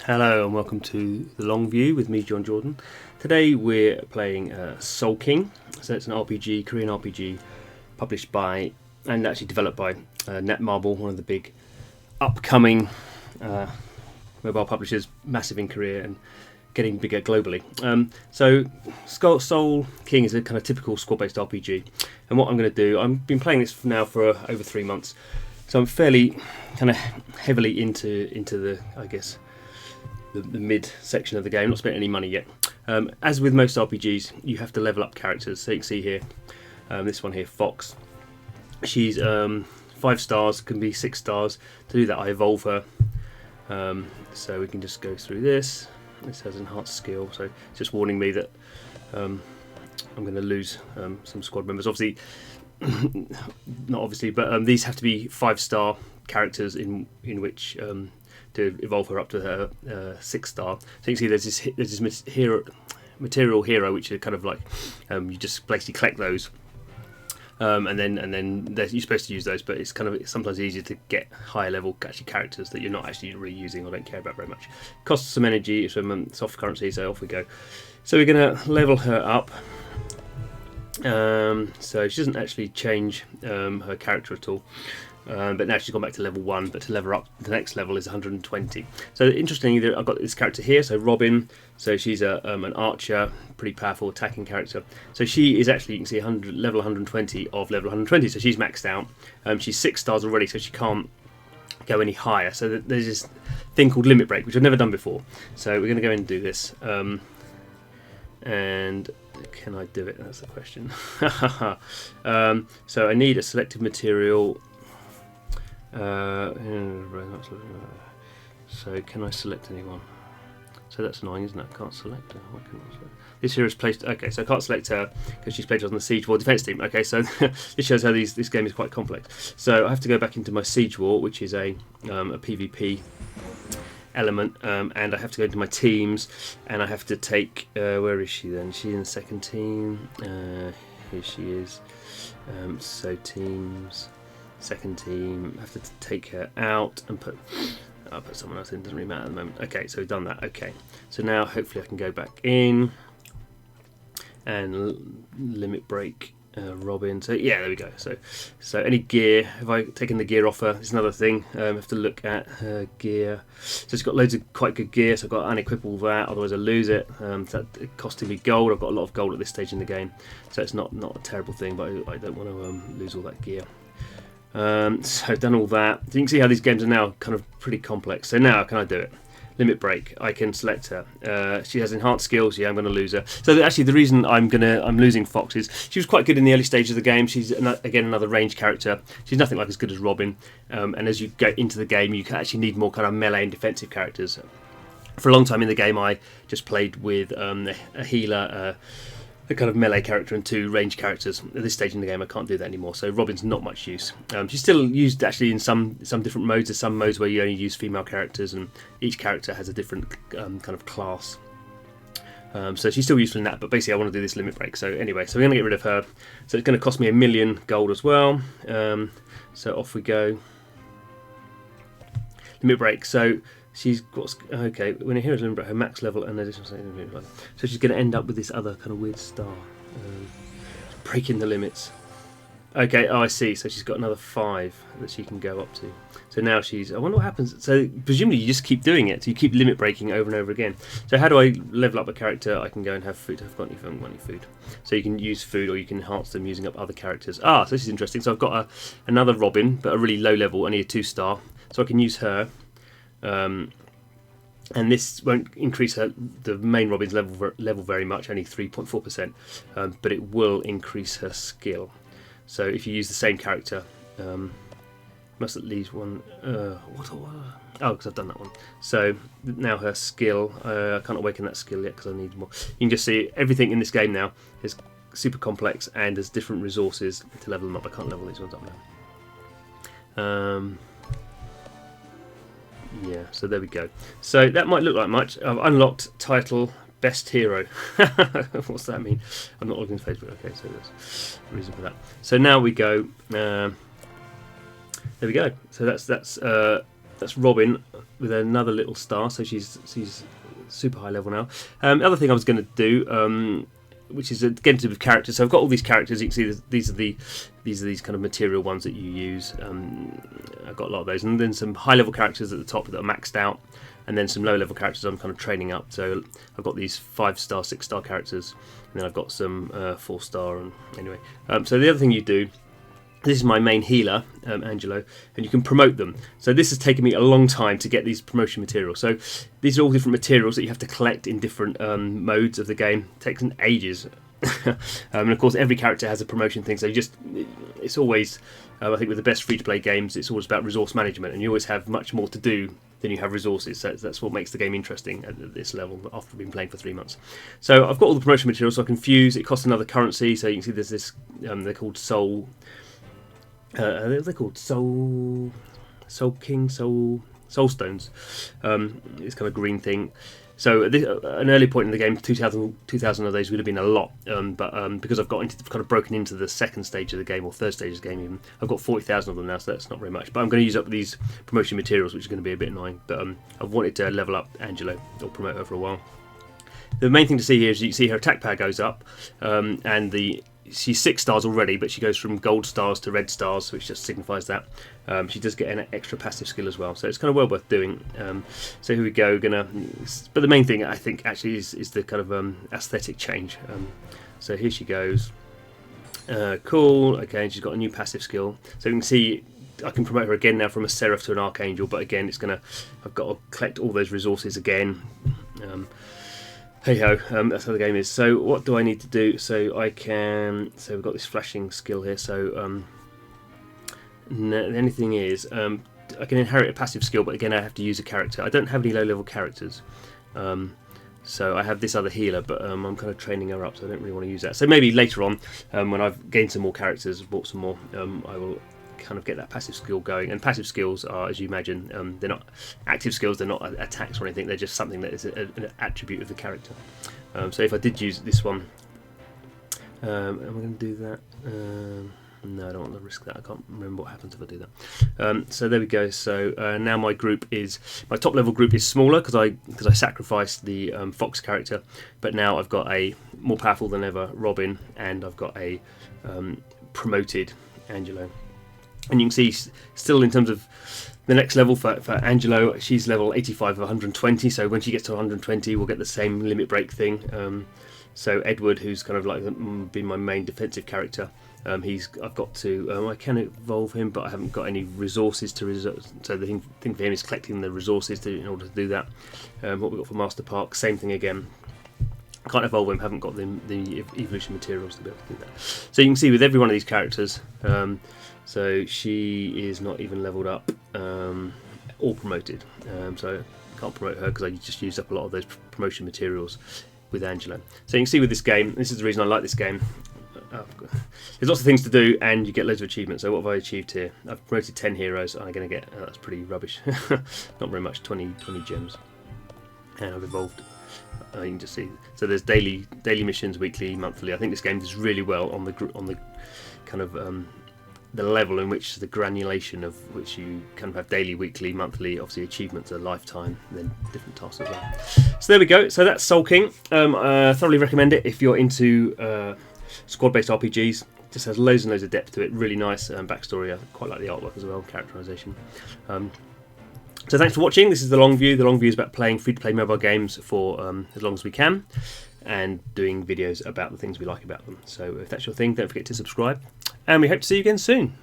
Hello and welcome to The Long View with me, Jon Jordan. Today we're playing Soul King. So it's an RPG, Korean RPG, published by and actually developed by Netmarble, one of the big upcoming mobile publishers, massive in Korea and getting bigger globally. So Soul King is a kind of typical squad-based RPG. And what I'm going to do, I've been playing this now for over 3 months. So I'm fairly kind of heavily into the, I guess, the mid section of the game. Not spent any money yet. As with most RPGs, you have to level up characters. So you can see here, this one here, Fox. She's 5 stars, can be 6 stars. To do that, I evolve her. So we can just go through this. This has enhanced skill, so it's just warning me that I'm going to lose some squad members. Obviously, not obviously, but these have to be 5-star characters in which to evolve her up to her 6 star. So you can see there's this material hero, which are kind of like you just basically collect those, and then you're supposed to use those, but it's sometimes easier to get higher level actually characters that you're not actually reusing or don't care about very much. Costs some energy, some soft currency, so off we go. So we're going to level her up. So she doesn't actually change her character at all. But now she's gone back to level 1, but to level her up, the next level is 120. So interestingly, I've got this character here, so Robin. So she's an archer, pretty powerful attacking character. So she is actually, you can see, level 120 of level 120, so she's maxed out. She's 6 stars already, so she can't go any higher. So there's this thing called limit break, which I've never done before. So we're going to go in and do this. And can I do it? That's the question. So I need a selected material. So can I select anyone? So that's annoying, isn't it? I can't select her. Why can't I select? This here is placed. Okay, so I can't select her because she's placed on the Siege War defense team. Okay, so this shows how this game is quite complex. So I have to go back into my Siege War, which is a PvP element, and I have to go into my teams, and I have to take. Where is she then? She's in the second team. Here she is. So teams. Second team, I have to take her out and I'll put someone else in, doesn't really matter at the moment. Okay, so we've done that. Okay, so now hopefully I can go back in and limit break Robin. So yeah, there we go. So any gear, have I taken the gear off her? It's another thing. I have to look at her gear. So it's got loads of quite good gear, so I've got to unequip all that, otherwise I lose it. So it costing me gold. I've got a lot of gold at this stage in the game, so it's not a terrible thing, but I don't want to lose all that gear. So I've done all that. So you can see how these games are now kind of pretty complex. So now can I do it? Limit break. I can select her. She has enhanced skills. Yeah, I'm going to lose her. So actually, the reason I'm losing Fox is she was quite good in the early stages of the game. She's again another range character. She's nothing like as good as Robin. And as you go into the game, you actually need more kind of melee and defensive characters. For a long time in the game, I just played with a healer. A kind of melee character and 2 range characters. At this stage in the game I can't do that anymore, so Robin's not much use. She's still used actually in some different modes. There's some modes where you only use female characters and each character has a different kind of class. So she's still useful in that, but basically I want to do this limit break. So anyway, so we're going to get rid of her. So it's going to cost me 1,000,000 gold as well. So off we go. Limit break. So she's got, okay, when a hero's limit break, her max level and additional, so she's going to end up with this other kind of weird star, breaking the limits. Okay, I see. So she's got another 5 that she can go up to. So now I wonder what happens. So presumably you just keep doing it. So you keep limit breaking over and over again. So how do I level up a character? I can go and have food. I've got any food. So you can use food or you can enhance them using up other characters. So this is interesting. So I've got another Robin, but a really low level, only a 2-star. So I can use her. And this won't increase the main Robin's level very much, only 3.4%, but it will increase her skill. So if you use the same character, must at least one. Because I've done that one. So now her skill, I can't awaken that skill yet because I need more. You can just see everything in this game now is super complex and there's different resources to level them up. I can't level these ones up now. Yeah, so there we go. So that might look like much. I've unlocked title Best Hero. What's that mean? I'm not logging into Facebook. Okay, so there's a reason for that. So now we go. There we go. So that's Robin with another little star, so she's super high level now. The other thing I was going to do, which is again to do with characters. So I've got all these characters. You can see these are these kind of material ones that you use. I've got a lot of those, and then some high level characters at the top that are maxed out, and then some low level characters I'm kind of training up. So I've got these 5-star, 6-star characters, and then I've got some 4-star. And anyway, so the other thing you do. This is my main healer, Angelo, and you can promote them. So this has taken me a long time to get these promotion materials. So these are all different materials that you have to collect in different modes of the game. It takes ages. And of course every character has a promotion thing, so it's always, I think with the best free-to-play games, it's always about resource management, and you always have much more to do than you have resources. So that's what makes the game interesting at this level after I've been playing for 3 months. So I've got all the promotion materials, so I can fuse. It costs another currency, so you can see there's this, they're called soul... they're called soul stones. This kind of green thing. So at an early point in the game, 2,000 of those would have been a lot, but because I've kind of broken into the second stage of the game, or third stage of the game even, I've got 40,000 of them now, so that's not very much. But I'm going to use up these promotion materials, which is going to be a bit annoying. But I've wanted to level up Angelo, or promote her for a while. The main thing to see here is you can see her attack power goes up, and she's 6 stars already, but she goes from gold stars to red stars, which just signifies that. She does get an extra passive skill as well, so it's kind of well worth doing. So here we go. But the main thing I think actually is the kind of aesthetic change. So here she goes. Cool. Okay, and she's got a new passive skill. So you can see I can promote her again now from a seraph to an archangel, but again I've got to collect all those resources again. Hey ho, that's how the game is. So what do I need to do? So we've got this flashing skill here. So the only thing is, I can inherit a passive skill, but again I have to use a character. I don't have any low level characters. So I have this other healer, but I'm kind of training her up, so I don't really want to use that. So maybe later on, when I've gained some more characters, bought some more, I will kind of get that passive skill going. And passive skills are, as you imagine, they're not active skills, they're not attacks or anything, they're just something that is an attribute of the character. So if I did use this one, am I going to do that? No, I don't want to risk that. I can't remember what happens if I do that. So there we go. So now my top level group is smaller because I sacrificed the Fox character, but now I've got a more powerful than ever Robin, and I've got a promoted Angelo. And you can see still in terms of the next level for Angelo, she's level 85 of 120, so when she gets to 120 we'll get the same limit break thing. So Edward, who's kind of like been my main defensive character, I've got to I can evolve him, but I haven't got any resources to so the thing for him is collecting the resources in order to do that. What we've got for Master Park, same thing again. Can't evolve him, haven't got the evolution materials to be able to do that. So you can see with every one of these characters, so she is not even leveled up or promoted. So I can't promote her because I just used up a lot of those promotion materials with Angelo. So you can see with this game, this is the reason I like this game. There's lots of things to do and you get loads of achievements. So what have I achieved here? I've promoted 10 heroes and I'm going to get, that's pretty rubbish, not very much, 20 gems. And I've evolved. You can just see. So there's daily missions, weekly, monthly. I think this game does really well on the kind of the level in which the granulation of which you kind of have daily, weekly, monthly. Obviously, achievements are lifetime, and then different tasks as well. So there we go. So that's Soul King. I thoroughly recommend it if you're into squad-based RPGs. It just has loads and loads of depth to it. Really nice backstory. I quite like the artwork as well, characterization. So thanks for watching. This is The Long View. The Long View is about playing free-to-play mobile games for as long as we can and doing videos about the things we like about them. So if that's your thing, don't forget to subscribe. And we hope to see you again soon.